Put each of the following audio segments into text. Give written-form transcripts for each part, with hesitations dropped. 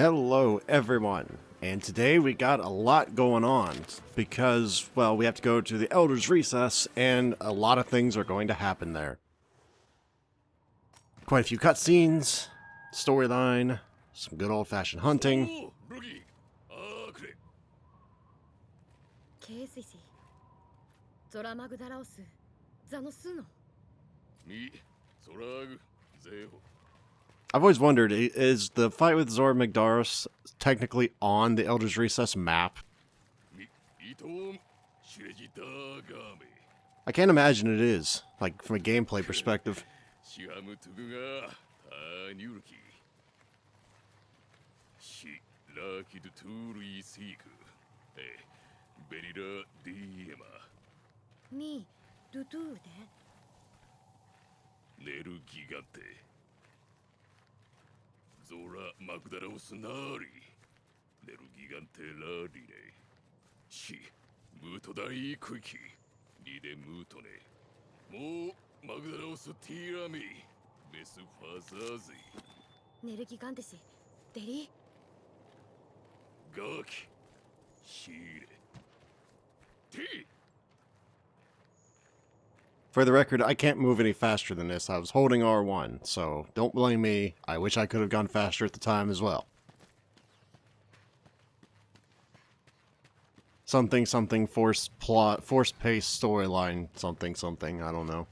Hello everyone, and today we got a lot going on because, well, we have to go to the Elder's Recess and a lot of things are going to happen there. Quite a few cutscenes, storyline, some good old-fashioned hunting. I've always wondered, is the fight with Zora Magdaros technically on the Elder's Recess map? I can't imagine it is, like, from a gameplay perspective. Zora Magdaros Nari, Neru Gigante Ladine, Shi, Mutodai Quickie, Nide Mutone, Mo Magdaros Tirami, Mesu Fazazi, Neru Gigante, Deri Gaki, Shire, T. For the record, I can't move any faster than this. I was holding R1, so don't blame me. I wish I could have gone faster at the time as well. Something, something, force plot, force pace storyline, something, something, I don't know.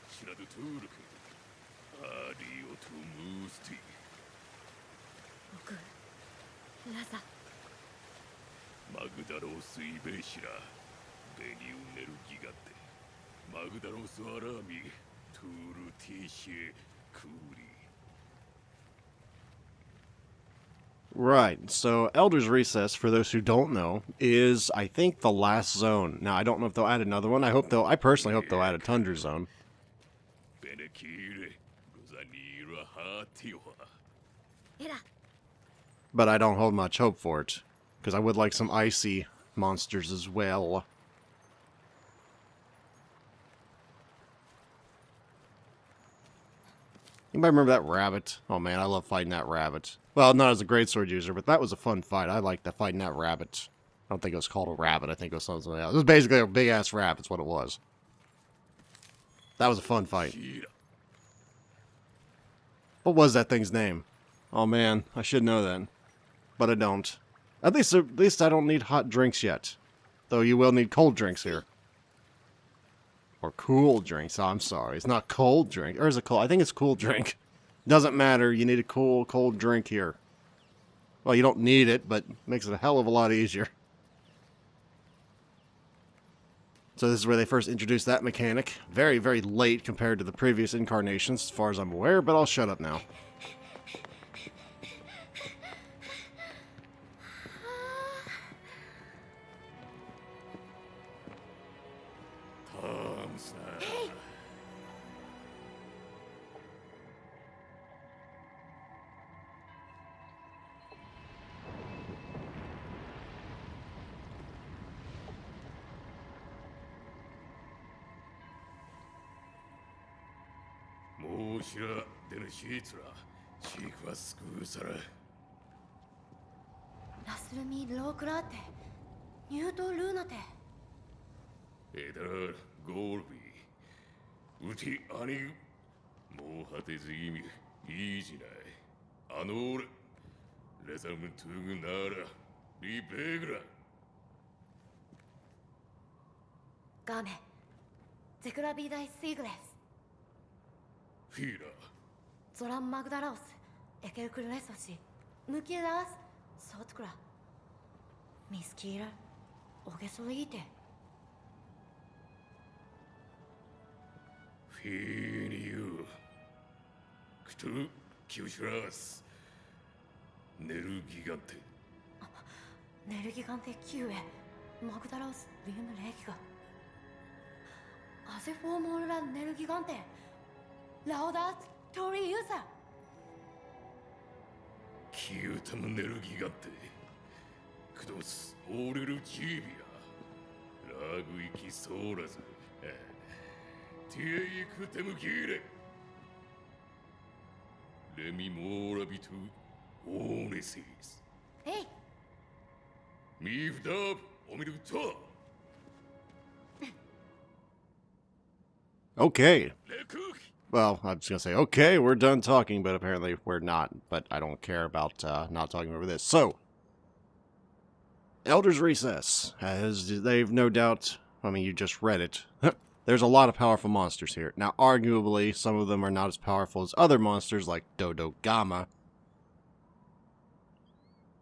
Shiradu Turk, Adio to Musti. Laza Magdaros Ibeshira, Beniu Neru Gigante, Magdaros Arami, Turu Tishe Kuri. Right, so Elder's Recess, for those who don't know, is, I think, the last zone. Now, I don't know if they'll add another one. I personally hope they'll add a Tundra zone. But I don't hold much hope for it, because I would like some icy monsters as well. Anybody remember that rabbit? Oh man, I love fighting that rabbit. Well, not as a greatsword user, but that was a fun fight. I liked that fighting that rabbit. I don't think it was called a rabbit. I think it was something else. It was basically a big-ass rabbit. That's what it was. That was a fun fight. What was that thing's name? Oh man, I should know that. But I don't. At least I don't need hot drinks yet. Though you will need cold drinks here. Or cool drinks. Oh, I'm sorry. It's not cold drink. Or is it cold? I think it's cool drink. Doesn't matter. You need a cool, cold drink here. Well, you don't need it, but makes it a hell of a lot easier. So this is where they first introduced that mechanic. Very, very late compared to the previous incarnations, as far as I'm aware, but I'll shut up now. Shira Denishitra, Shikwas Kusara. Naslumi Lokrate, Nuto Lunate. Edar Gorbi, Uti Ani, Mohatezimi, Ijinai, Anor, Lesamutunara, Libegra. Game, Zekrabidai Sigles. Fira. Zora Magdaros, Ekelkuresoshi, Mukiras, Sotkra. Miskira, Ogesolite. Finiu. Ktu, Kyushiras. Neru Gigante. Neru Gigante Q. Magdaros, Liam Legiga. As if Formula Neru Gigante. Laudat Tori Usa. Kyutam Neru Gigante. クドスオーレルジービアラグイキソーラズティエイクテムギーレレミモーラビトオーネシスえい。ミーフダーブオミルト Okay. レクーキ Well, I was going to say, okay, we're done talking, but apparently we're not. But I don't care about not talking over this. So, Elder's Recess, as they've no doubt, I mean, you just read it. There's a lot of powerful monsters here. Now, arguably, some of them are not as powerful as other monsters like Dodogama.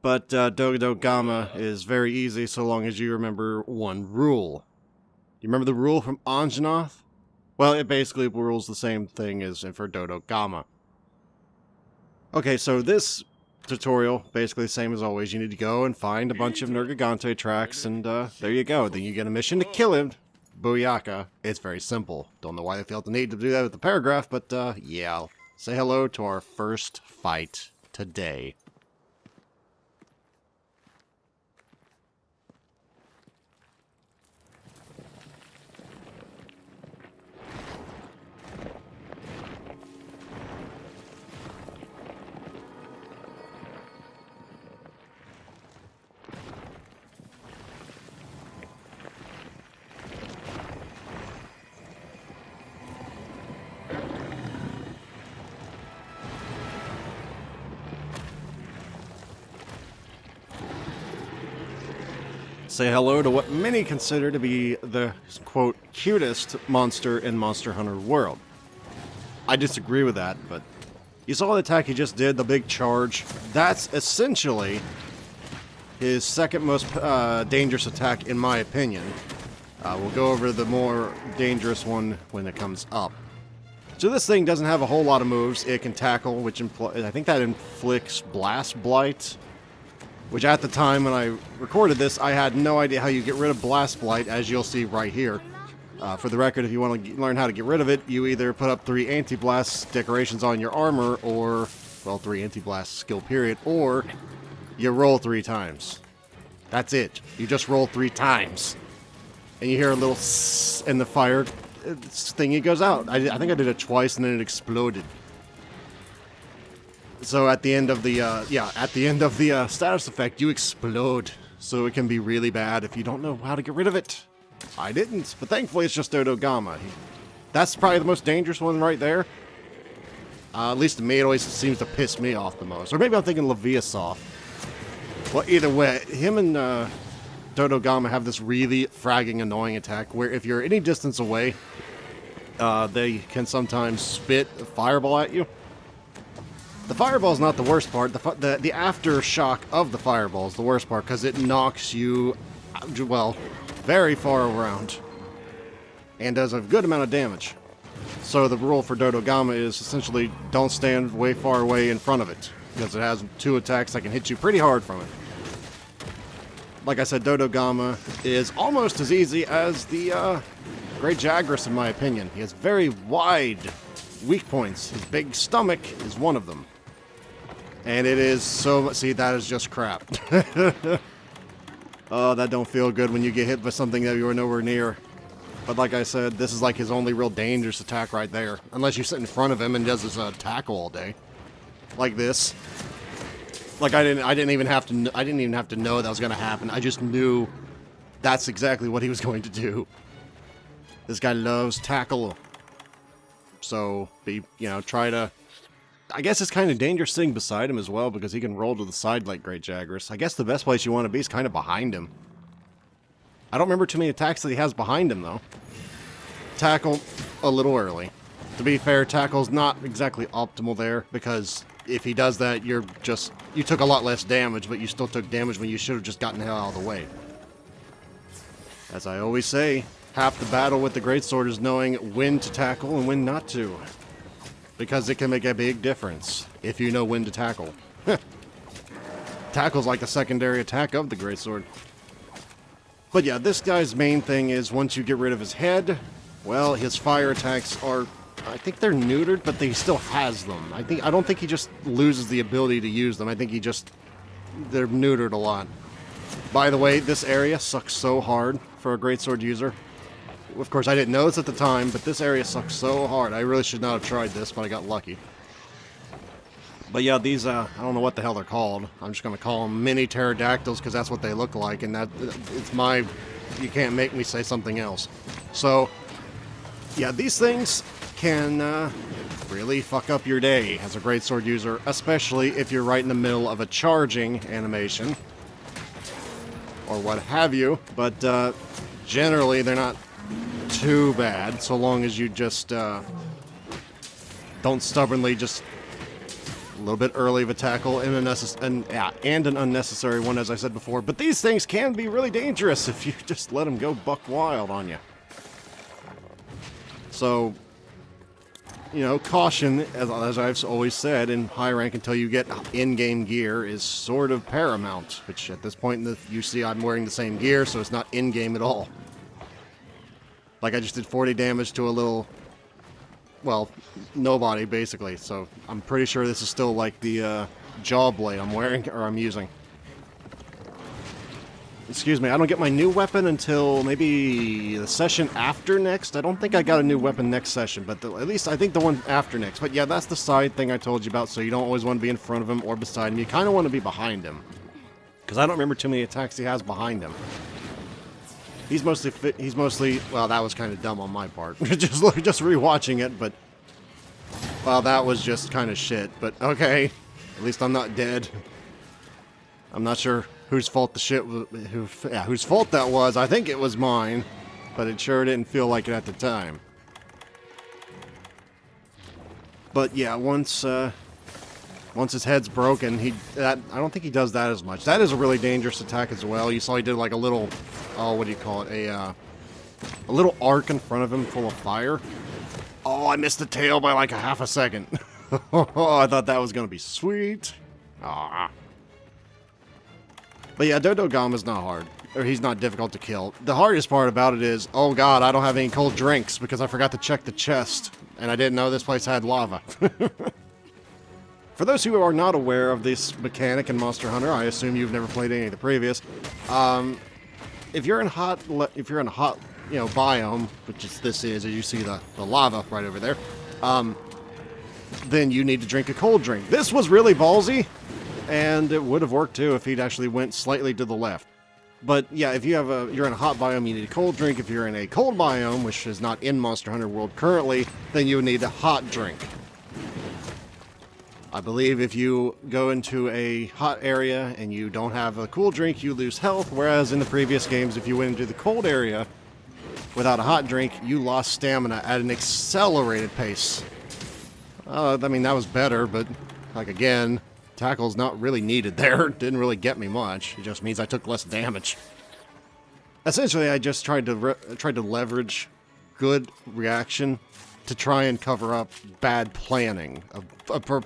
But Dodogama is very easy so long as you remember one rule. You remember the rule from Anjanath? Well, it basically rules the same thing as for Dodogama. Okay, so this tutorial, basically the same as always. You need to go and find a bunch of Nergigante tracks, and there you go. Then you get a mission to kill him. Booyaka. It's very simple. Don't know why they felt the need to do that with the paragraph, but yeah. I'll say hello to our first fight today. Say hello to what many consider to be the, quote, cutest monster in Monster Hunter world. I disagree with that, but you saw the attack he just did, the big charge. That's essentially his second most dangerous attack, in my opinion. We'll go over the more dangerous one when it comes up. So this thing doesn't have a whole lot of moves. It can tackle, which I think that inflicts Blast Blight. Which at the time when I recorded this, I had no idea how you get rid of Blast Blight, as you'll see right here. For the record, if you want to learn how to get rid of it, you either put up 3 anti-blast decorations on your armor, or, well, 3 anti-blast skill period, or you roll 3 times. That's it. You just roll 3 times. And you hear a little sss, and the fire thingy goes out. I think I did it twice, and then it exploded. So at the end of the status effect, you explode. So it can be really bad if you don't know how to get rid of it. I didn't, but thankfully it's just Dodogama. That's probably the most dangerous one right there. At least to me, it always seems to piss me off the most. Or maybe I'm thinking Leviasoft. Well, either way, him and Dodogama have this really fragging, annoying attack where if you're any distance away, they can sometimes spit a fireball at you. The fireball is not the worst part. The aftershock of the fireball is the worst part because it knocks you, well, very far around and does a good amount of damage. So the rule for Dodogama is essentially don't stand way far away in front of it because it has 2 attacks that can hit you pretty hard from it. Like I said, Dodogama is almost as easy as the Great Jagras in my opinion. He has very wide weak points. His big stomach is one of them. And it is so... See, that is just crap. Oh, that don't feel good when you get hit by something that you were nowhere near. But like I said, this is like his only real dangerous attack right there. Unless you sit in front of him and does his tackle all day. Like this. Like I didn't even have to know that was going to happen. I just knew that's exactly what he was going to do. This guy loves tackle. So, try to... I guess it's kind of dangerous sitting beside him as well, because he can roll to the side like Great Jagras. I guess the best place you want to be is kind of behind him. I don't remember too many attacks that he has behind him, though. Tackle a little early. To be fair, tackle's not exactly optimal there, because if he does that, you took a lot less damage, but you still took damage when you should have just gotten the hell out of the way. As I always say, half the battle with the greatsword is knowing when to tackle and when not to. Because it can make a big difference if you know when to tackle. Tackle's like the secondary attack of the greatsword. But yeah, this guy's main thing is once you get rid of his head, well, his fire attacks are... I think they're neutered, but he still has them. I don't think he just loses the ability to use them. I think they're neutered a lot. By the way, this area sucks so hard for a greatsword user. Of course, I didn't know this at the time, but this area sucks so hard. I really should not have tried this, but I got lucky. But yeah, these, I don't know what the hell they're called. I'm just going to call them mini pterodactyls because that's what they look like, and it's my... You can't make me say something else. So, yeah, these things can really fuck up your day as a greatsword user, especially if you're right in the middle of a charging animation or what have you. But generally, they're not too bad, so long as you just don't stubbornly just a little bit early of a tackle and an unnecessary one, as I said before. But these things can be really dangerous if you just let them go buck wild on you. So, you know, caution, as I've always said, in high rank until you get in-game gear is sort of paramount, which at this point you see I'm wearing the same gear, so it's not in-game at all. Like, I just did 40 damage to a little, well, nobody, basically, so I'm pretty sure this is still like the jaw blade I'm wearing, or I'm using. Excuse me, I don't get my new weapon until maybe the session after next. I don't think I got a new weapon next session, but at least I think the one after next. But yeah, that's the side thing I told you about, so you don't always want to be in front of him or beside him. You kind of want to be behind him, because I don't remember too many attacks he has behind him. He's mostly, well, that was kind of dumb on my part. just rewatching it, but, well, that was just kind of shit. But, okay, at least I'm not dead. I'm not sure whose fault the shit was, whose fault that was. I think it was mine, but it sure didn't feel like it at the time. But, yeah, once his head's broken, I don't think he does that as much. That is a really dangerous attack as well. You saw he did like a little, oh, what do you call it? A little arc in front of him full of fire. Oh, I missed the tail by like a half a second. Oh, I thought that was going to be sweet. Ah. But yeah, Dodogama's not hard. Or he's not difficult to kill. The hardest part about it is, oh god, I don't have any cold drinks because I forgot to check the chest. And I didn't know this place had lava. For those who are not aware of this mechanic in Monster Hunter, I assume you've never played any of the previous. If you're in hot, you know, biome, which this is, as you see the lava right over there, then you need to drink a cold drink. This was really ballsy, and it would have worked too if he'd actually went slightly to the left. But yeah, if you're in a hot biome, you need a cold drink. If you're in a cold biome, which is not in Monster Hunter World currently, then you would need a hot drink. I believe if you go into a hot area and you don't have a cool drink, you lose health, whereas in the previous games, if you went into the cold area without a hot drink, you lost stamina at an accelerated pace. I mean, that was better, but, like, again, tackle's not really needed there. It didn't really get me much. It just means I took less damage. Essentially, I just tried to leverage good reaction to try and cover up bad planning of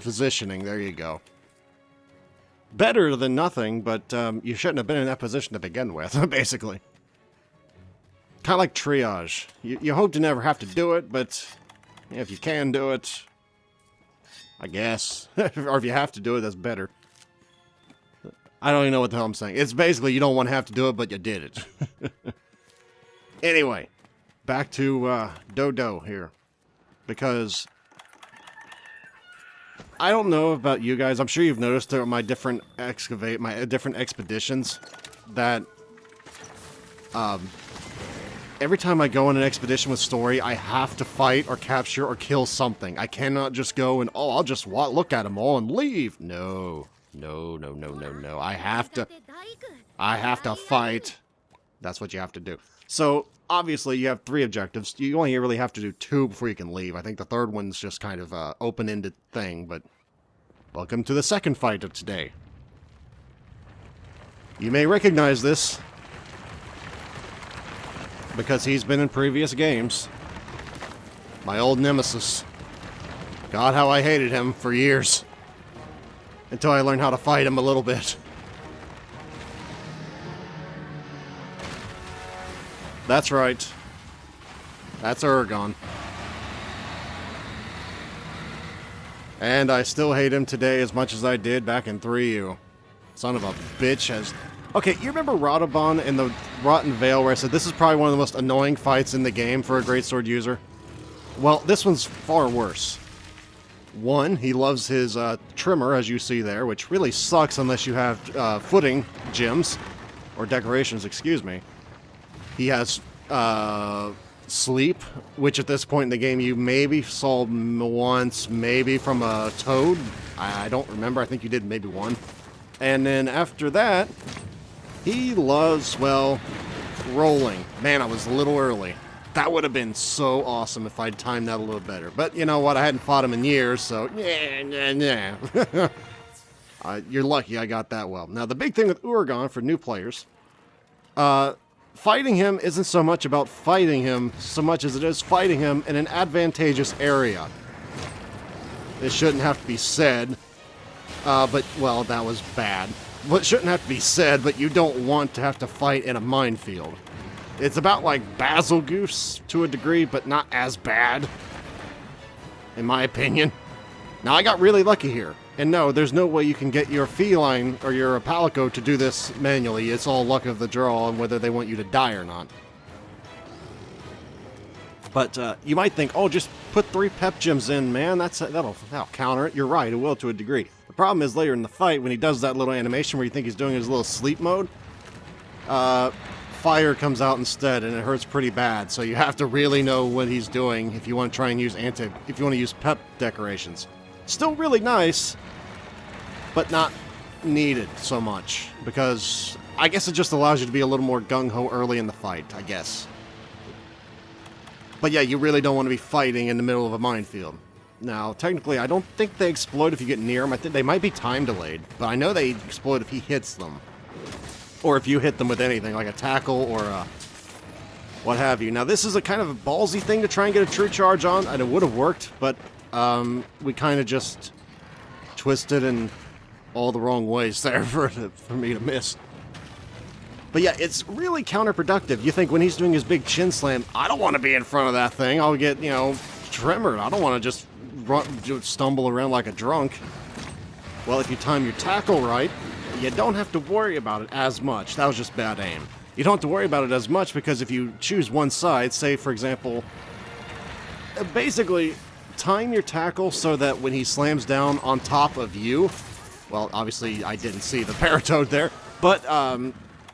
positioning. There you go. Better than nothing, but you shouldn't have been in that position to begin with, basically. Kind of like triage. You hope to never have to do it, but if you can do it, I guess. Or if you have to do it, that's better. I don't even know what the hell I'm saying. It's basically you don't want to have to do it, but you did it. Anyway, back to Dodo here. Because I don't know about you guys. I'm sure you've noticed through my different expeditions that every time I go on an expedition with story, I have to fight or capture or kill something. I cannot just go and, oh, I'll just look at them all and leave. No. I have to fight. That's what you have to do. So, obviously, you have 3 objectives. You only really have to do 2 before you can leave. I think the third one's just kind of an open-ended thing, but welcome to the second fight of today. You may recognize this, because he's been in previous games. My old nemesis. God, how I hated him for years. Until I learned how to fight him a little bit. That's right. That's Uragaan. And I still hate him today as much as I did back in 3U. Son of a bitch has Okay, you remember Radobon in the Rotten Vale where I said this is probably one of the most annoying fights in the game for a greatsword user? Well, this one's far worse. One, he loves his trimmer, as you see there, which really sucks unless you have footing gems, or decorations, excuse me. He has sleep, which at this point in the game you maybe saw once, maybe from a toad. I don't remember, I think you did maybe one. And then after that, he loves, well, rolling. Man, I was a little early. That would have been so awesome if I'd timed that a little better. But you know what? I hadn't fought him in years, so yeah. You're lucky I got that well. Now, the big thing with Uragaan for new players, fighting him isn't so much about fighting him so much as it is fighting him in an advantageous area. It shouldn't have to be said, but, well, that was bad. Well, it shouldn't have to be said, but you don't want to have to fight in a minefield. It's about like Basil Goose to a degree, but not as bad, in my opinion. Now, I got really lucky here. And no, there's no way you can get your feline or your palico to do this manually. It's all luck of the draw on whether they want you to die or not. But you might think, oh, just put 3 pep gems in, man. That'll counter it. You're right, it will to a degree. The problem is later in the fight, when he does that little animation where you think he's doing his little sleep mode, fire comes out instead, and it hurts pretty bad. So you have to really know what he's doing if you want to try and use if you want to use pep decorations. Still really nice, but not needed so much because I guess it just allows you to be a little more gung-ho early in the fight, I guess. But yeah, you really don't want to be fighting in the middle of a minefield. Now, technically, I don't think they explode if you get near them. I think they might be time delayed, but I know they explode if he hits them. Or if you hit them with anything, like a tackle or what have you. Now, this is a kind of a ballsy thing to try and get a true charge on, and it would have worked, but we kind of just twisted in all the wrong ways there for me to miss. But yeah, it's really counterproductive. You think when he's doing his big chin slam, I don't want to be in front of that thing. I'll get, you know, trimmered. I don't want to just stumble around like a drunk. Well, if you time your tackle right, you don't have to worry about it as much. That was just bad aim. You don't have to worry about it as much because if you choose one side, say, for example, basically time your tackle so that when he slams down on top of you, well, obviously I didn't see the paratoad there, but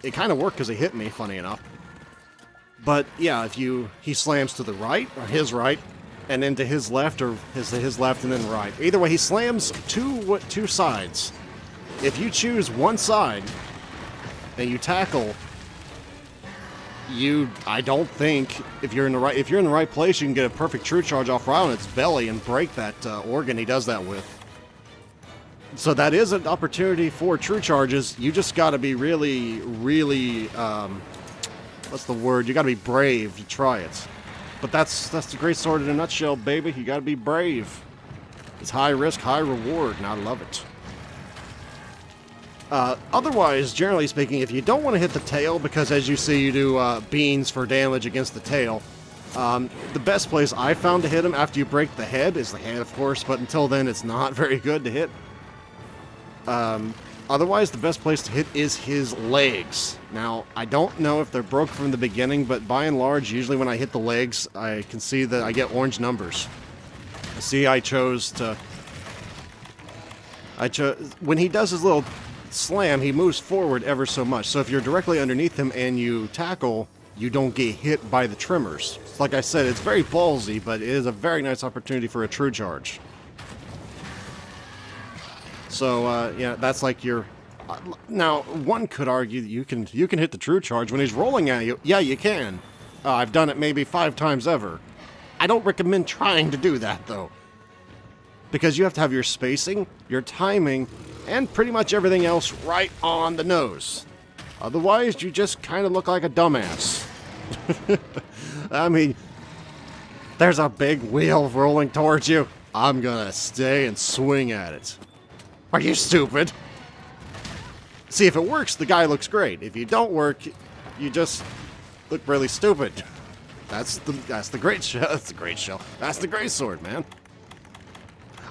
it kind of worked because it hit me, funny enough. But yeah, if he slams to the right, or his right, and then to his left, or his left and then right. Either way, he slams two sides. If you choose one side, and you tackle, I don't think, if you're in the right place, you can get a perfect true charge off right on its belly and break that organ he does that with. So that is an opportunity for true charges. You just got to be really, really, what's the word? You got to be brave to try it. But that's the great sword in a nutshell, baby. You got to be brave. It's high risk, high reward, and I love it. Otherwise, generally speaking, if you don't want to hit the tail, because as you see, you do beans for damage against the tail, the best place I found to hit him after you break the head is the head, of course, but until then, it's not very good to hit. Otherwise, the best place to hit is his legs. Now, I don't know if they're broke from the beginning, but by and large, usually when I hit the legs, I can see that I get orange numbers. See, when he does his little slam, he moves forward ever so much. So if you're directly underneath him and you tackle, you don't get hit by the trimmers. Like I said, it's very ballsy, but it is a very nice opportunity for a true charge. So, yeah, that's like your... now, one could argue that you can hit the true charge when he's rolling at you. Yeah, you can. I've done it maybe 5 times ever. I don't recommend trying to do that, though. Because you have to have your spacing, your timing, and pretty much everything else right on the nose. Otherwise, you just kind of look like a dumbass. I mean, there's a big wheel rolling towards you. I'm gonna stay and swing at it. Are you stupid? See, if it works, the guy looks great. If you don't work, you just look really stupid. That's the great show. That's the great show. That's the great sword, man.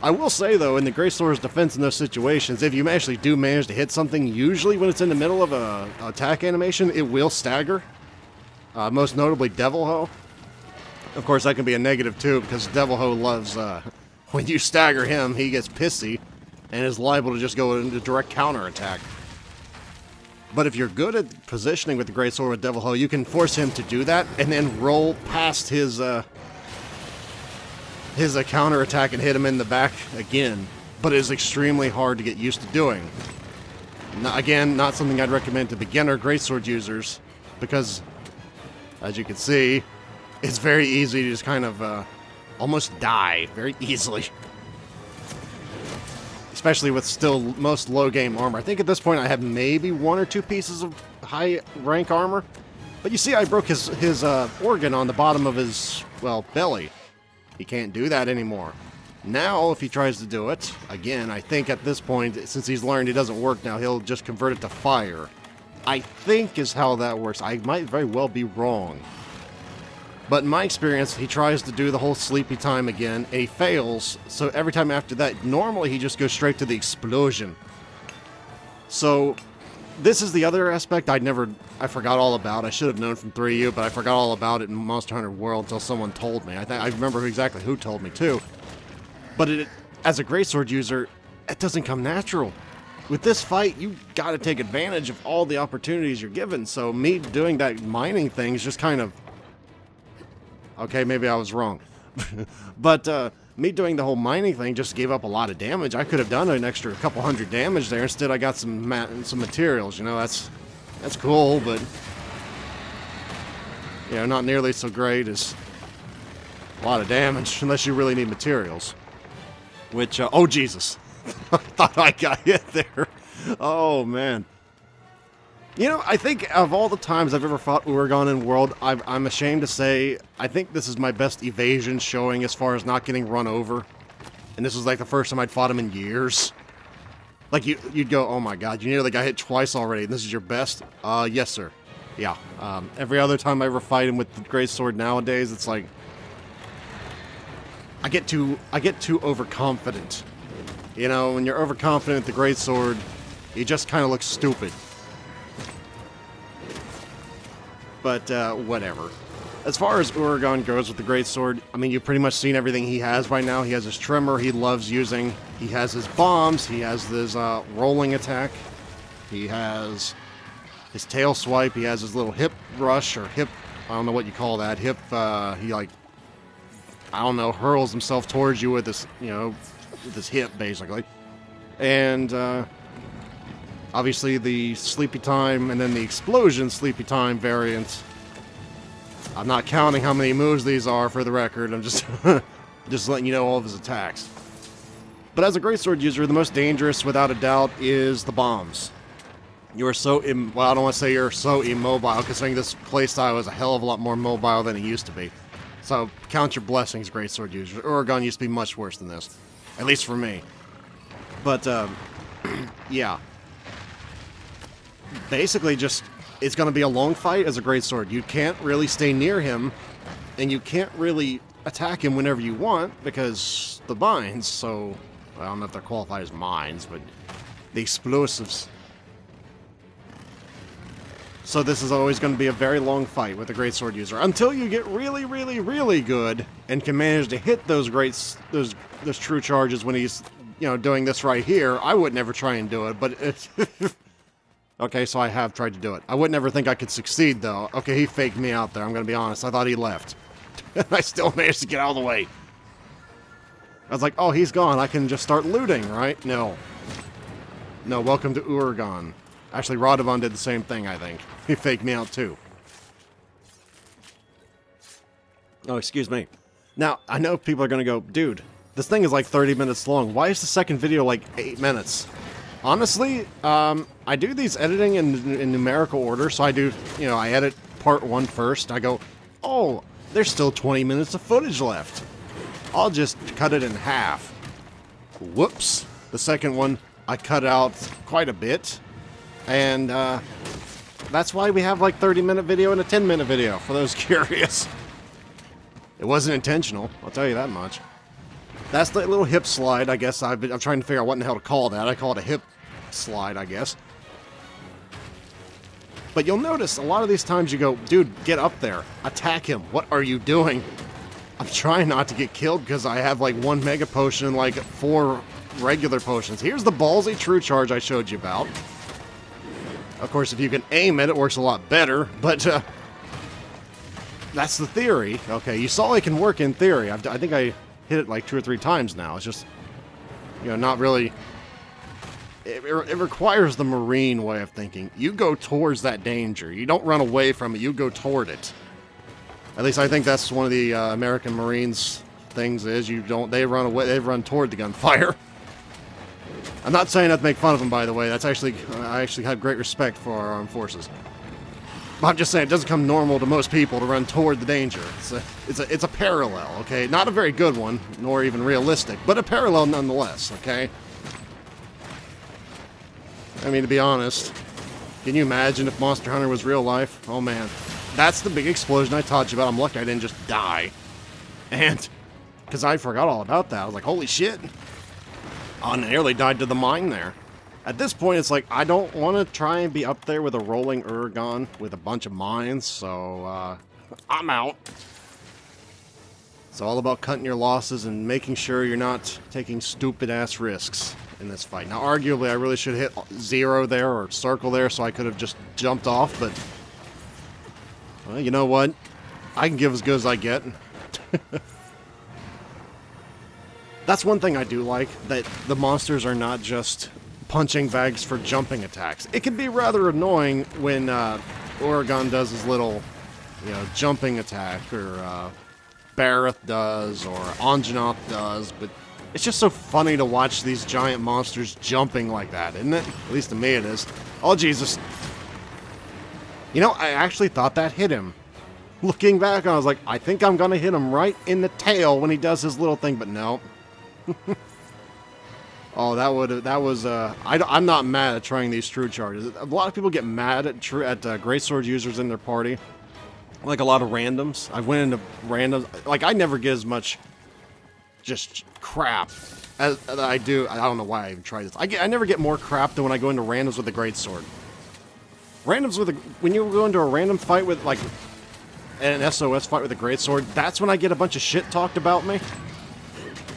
I will say, though, in the Greatsword's defense in those situations, if you actually do manage to hit something, usually when it's in the middle of a attack animation, it will stagger. Most notably, Devil Ho. Of course, that can be a negative, too, because Devil Ho loves... when you stagger him, he gets pissy and is liable to just go into direct counterattack. But if you're good at positioning with the Greatsword with Devil Ho, you can force him to do that and then roll past his counterattack and hit him in the back again. But it is extremely hard to get used to doing. Again, not something I'd recommend to beginner Greatsword users, because, as you can see, it's very easy to just kind of almost die very easily. Especially with still most low game armor. I think at this point I have maybe 1 or 2 pieces of high rank armor. But you see I broke his organ on the bottom of his, well, belly. He can't do that anymore. Now, if he tries to do it, again, I think at this point, since he's learned it doesn't work now, he'll just convert it to fire. I think is how that works. I might very well be wrong. But in my experience, he tries to do the whole sleepy time again, and he fails, so every time after that, normally he just goes straight to the explosion. So, this is the other aspect I forgot all about. I should have known from 3U, but I forgot all about it in Monster Hunter World until someone told me. I remember exactly who told me, too. But as a Greatsword user, it doesn't come natural. With this fight, you gotta take advantage of all the opportunities you're given, so me doing that mining thing is just kind of... Okay, maybe I was wrong. But me doing the whole mining thing just gave up a lot of damage. I could have done an extra couple hundred damage there. Instead, I got some materials. You know, that's cool, but you know, not nearly so great as a lot of damage, unless you really need materials. Which, oh Jesus, I thought I got hit there. Oh man. You know, I think of all the times I've ever fought Uragaan in World, I'm ashamed to say, I think this is my best evasion showing as far as not getting run over. And this was like the first time I'd fought him in years. Like, you'd go, oh my god, you nearly got hit twice already, and this is your best? Yes sir. Yeah. Every other time I ever fight him with the Greatsword nowadays, it's like... I get too overconfident. You know, when you're overconfident with the Greatsword, you just kind of look stupid. But, whatever. As far as Uragaan goes with the Greatsword, I mean, you've pretty much seen everything he has by now. He has his trimmer he loves using. He has his bombs. He has his rolling attack. He has his tail swipe. He has his little hip rush, or hip, I don't know what you call that. Hip, he like, I don't know, hurls himself towards you with this, you know, with his hip, basically. And, obviously the Sleepy Time and then the Explosion Sleepy Time variant. I'm not counting how many moves these are for the record. I'm just just letting you know all of his attacks. But as a Greatsword user, the most dangerous, without a doubt, is the bombs. You are so well, I don't want to say you're so immobile, considering this playstyle is a hell of a lot more mobile than it used to be. So count your blessings, Greatsword user. Uragaan used to be much worse than this, at least for me. But yeah. Basically, just it's going to be a long fight as a Greatsword. You can't really stay near him, and you can't really attack him whenever you want because the mines. So I don't know if they're qualified as mines, but the explosives. So this is always going to be a very long fight with a Greatsword user until you get really, really, really good and can manage to hit those those true charges when he's, you know, doing this right here. I would never try and do it, but it's okay, so I have tried to do it. I would never think I could succeed, though. Okay, he faked me out there, I'm going to be honest. I thought he left. I still managed to get out of the way. I was like, oh, he's gone. I can just start looting, right? No. No, welcome to Uragaan. Actually, Radovan did the same thing, I think. He faked me out, too. Oh, excuse me. Now, I know people are going to go, dude, this thing is like 30 minutes long. Why is the second video like 8 minutes? Honestly, I do these editing in numerical order, so I do, you know, I edit part 1 first. I go, oh, there's still 20 minutes of footage left. I'll just cut it in half. Whoops. The second one, I cut out quite a bit. And, that's why we have like 30-minute video and a 10-minute video, for those curious. It wasn't intentional, I'll tell you that much. That's the little hip slide, I guess. I'm trying to figure out what in the hell to call that. I call it a hip slide, I guess. But you'll notice a lot of these times you go, dude, get up there. Attack him. What are you doing? I'm trying not to get killed because I have like 1 mega potion and like 4 regular potions. Here's the ballsy true charge I showed you about. Of course, if you can aim it, it works a lot better, but that's the theory. Okay, you saw it can work in theory. I think I hit it like 2 or 3 times now. It's just, you know, not really... It requires the Marine way of thinking. You go towards that danger. You don't run away from it. You go toward it. At least I think that's one of the American Marines things is you don't... They run away. They run toward the gunfire. I'm not saying that to make fun of them, by the way. That's actually... I actually have great respect for our armed forces. But I'm just saying it doesn't come normal to most people to run toward the danger. It's a parallel, okay? Not a very good one, nor even realistic, but a parallel nonetheless, okay? I mean, to be honest, can you imagine if Monster Hunter was real life? Oh, man. That's the big explosion I taught you about. I'm lucky I didn't just die. And, because I forgot all about that. I was like, holy shit. I nearly died to the mine there. At this point, it's like, I don't want to try and be up there with a rolling Uragaan with a bunch of mines, so, I'm out. It's all about cutting your losses and making sure you're not taking stupid-ass risks in this fight. Now, arguably, I really should hit 0 there or circle there so I could have just jumped off, but... Well, you know what? I can give as good as I get. That's one thing I do like, that the monsters are not just punching bags for jumping attacks. It can be rather annoying when Uragaan does his little, you know, jumping attack, or Barok does, or Anjanath does, but it's just so funny to watch these giant monsters jumping like that, isn't it? At least to me it is. Oh, Jesus. You know, I actually thought that hit him. Looking back, I was like, I think I'm gonna hit him right in the tail when he does his little thing, but no. Oh, I'm not mad at trying these true charges. A lot of people get mad at greatsword users in their party. Like a lot of randoms. I went into randoms. Like, I never get as much just crap as I do. I don't know why I even tried this. I never get more crap than when I go into randoms with a greatsword. Randoms with when you go into a random fight with, like, an SOS fight with a greatsword, that's when I get a bunch of shit talked about me.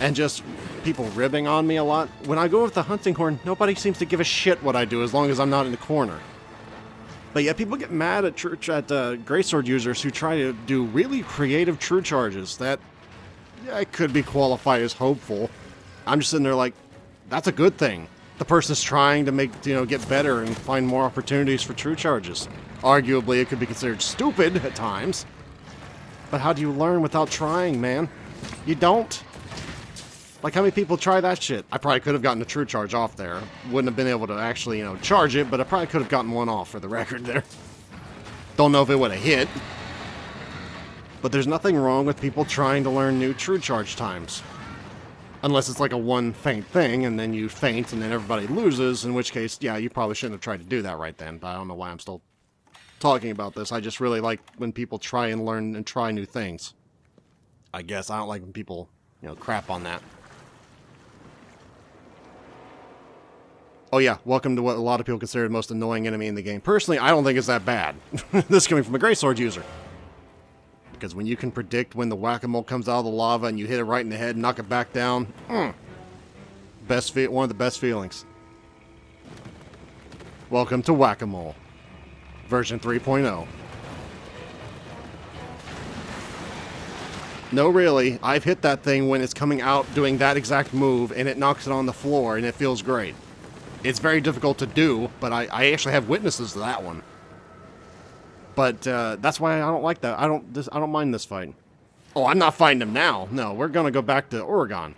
And just people ribbing on me a lot. When I go with the hunting horn, nobody seems to give a shit what I do as long as I'm not in the corner. But yeah, people get mad at greatsword users who try to do really creative true charges that could be qualified as hopeful. I'm just sitting there like, that's a good thing. The person's trying to get better and find more opportunities for true charges. Arguably, it could be considered stupid at times. But how do you learn without trying, man? You don't. Like, how many people try that shit? I probably could have gotten a true charge off there. Wouldn't have been able to actually, charge it, but I probably could have gotten one off for the record there. Don't know if it would have hit. But there's nothing wrong with people trying to learn new true charge times. Unless it's like a one feint thing, and then you feint, and then everybody loses, in which case, yeah, you probably shouldn't have tried to do that right then, but I don't know why I'm still talking about this. I just really like when people try and learn and try new things. I guess. I don't like when people, crap on that. Oh yeah, welcome to what a lot of people consider the most annoying enemy in the game. Personally, I don't think it's that bad. This is coming from a greatsword user. Because when you can predict when the whack-a-mole comes out of the lava and you hit it right in the head and knock it back down, one of the best feelings. Welcome to Whack-a-Mole, version 3.0. No, really, I've hit that thing when it's coming out doing that exact move and it knocks it on the floor and it feels great. It's very difficult to do, but I actually have witnesses to that one. But that's why I don't like that. I don't mind this fight. Oh, I'm not fighting him now. No, we're gonna go back to Uragaan.